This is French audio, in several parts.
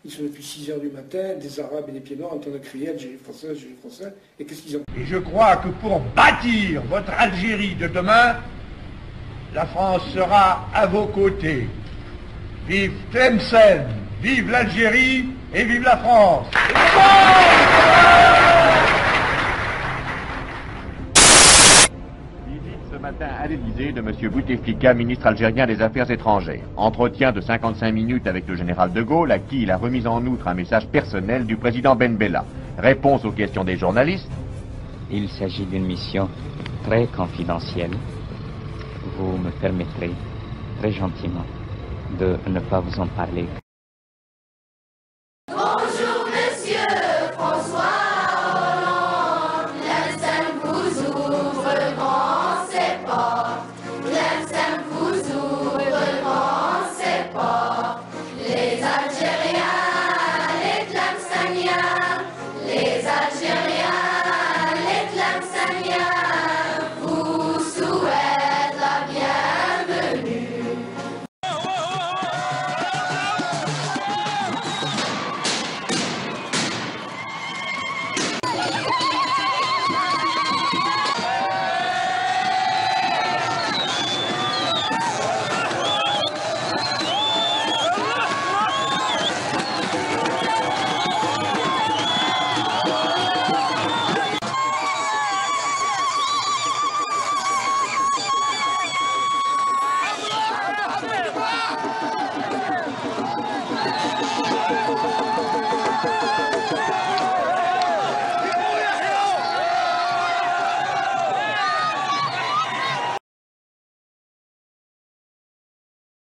Ils sont depuis 6 h du matin, des Arabes et des pieds noirs en train de crier Algérie française, Algérie française. Et qu'est-ce qu'ils ont? Et je crois que pour bâtir votre Algérie de demain, la France sera à vos côtés. Vive Tlemcen, vive l'Algérie et vive la France. Ce matin à l'Élysée de M. Bouteflika, ministre algérien des Affaires étrangères. Entretien de 55 minutes avec le général de Gaulle, à qui il a remis en outre un message personnel du président Ben Bella. Réponse aux questions des journalistes. Il s'agit d'une mission très confidentielle. Vous me permettrez très gentiment de ne pas vous en parler. Bonjour monsieur François Hollande, Tlemcen vous ouvre grand ses portes, Tlemcen vous ouvre grand ses portes, les Algériens, les Tlemceniens, les Algériens, les Tlemceniens, vous souhaitent la bienvenue.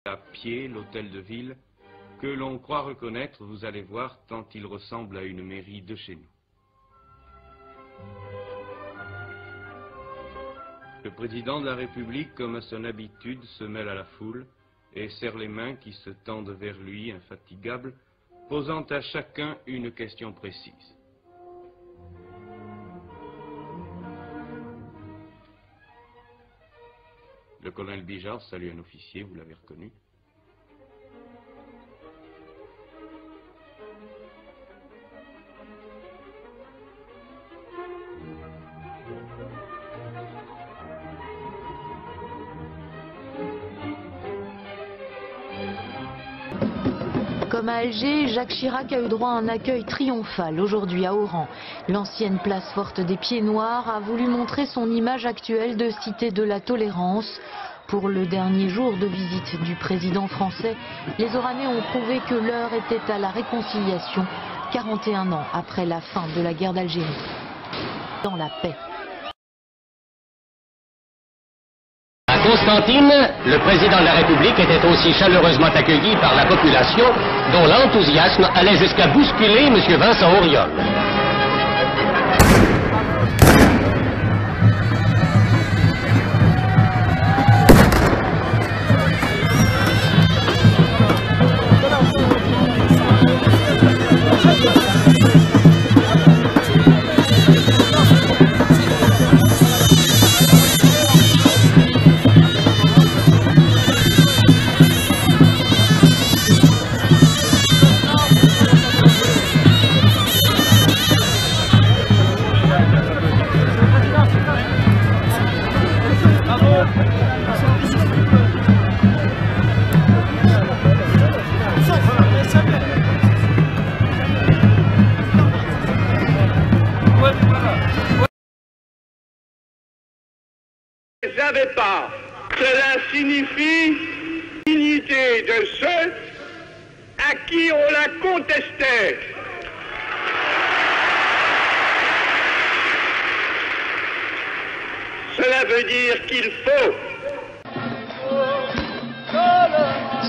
À pied, l'hôtel de ville, que l'on croit reconnaître, vous allez voir, tant il ressemble à une mairie de chez nous. Le président de la République, comme à son habitude, se mêle à la foule et serre les mains qui se tendent vers lui, infatigables, posant à chacun une question précise. Le colonel Bijard salue un officier, vous l'avez reconnu. Comme à Alger, Jacques Chirac a eu droit à un accueil triomphal aujourd'hui à Oran. L'ancienne place forte des Pieds Noirs a voulu montrer son image actuelle de cité de la tolérance. Pour le dernier jour de visite du président français, les Oranais ont prouvé que l'heure était à la réconciliation, 41 ans après la fin de la guerre d'Algérie. Dans la paix. À Constantine, le président de la République était aussi chaleureusement accueilli par la population dont l'enthousiasme allait jusqu'à bousculer M. Vincent Auriol. Ne savez pas, cela signifie dignité de ceux à qui on la contestait. Cela veut dire qu'il faut.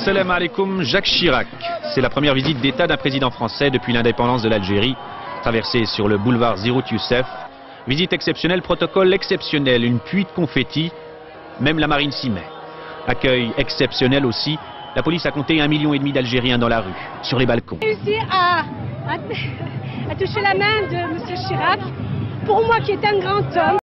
Salam alaikum, Jacques Chirac. C'est la première visite d'État d'un président français depuis l'indépendance de l'Algérie. Traversée sur le boulevard Zérout Youssef. Visite exceptionnelle, protocole exceptionnel, une pluie de confettis. Même la marine s'y met. Accueil exceptionnel aussi. La police a compté 1,5 million d'Algériens dans la rue, sur les balcons. J'ai réussi à toucher la main de M. Chirac, pour moi qui est un grand homme.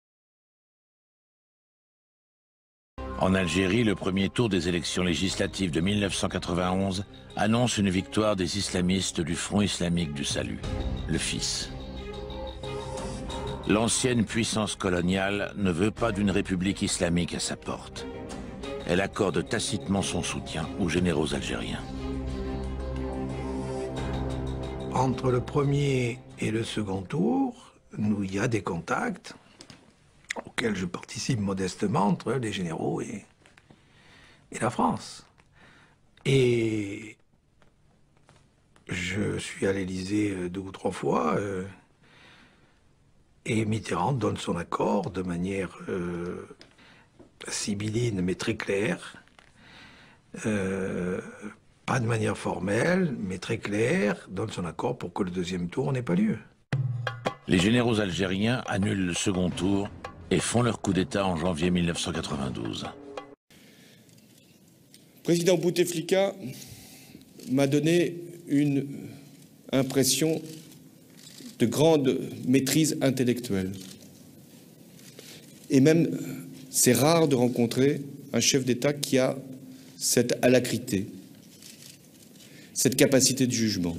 En Algérie, le premier tour des élections législatives de 1991 annonce une victoire des islamistes du Front islamique du salut, le FIS. L'ancienne puissance coloniale ne veut pas d'une république islamique à sa porte. Elle accorde tacitement son soutien aux généraux algériens. Entre le premier et le second tour, il y a des contacts auxquels je participe modestement entre les généraux et la France. Et je suis à l'Élysée 2 ou 3 fois et Mitterrand donne son accord de manière sibylline mais très claire. Pas de manière formelle, mais très claire, donne son accord pour que le deuxième tour n'ait pas lieu. Les généraux algériens annulent le second tour et font leur coup d'État en janvier 1992. Le président Bouteflika m'a donné une impression de grande maîtrise intellectuelle. Et même, c'est rare de rencontrer un chef d'État qui a cette alacrité, cette capacité de jugement.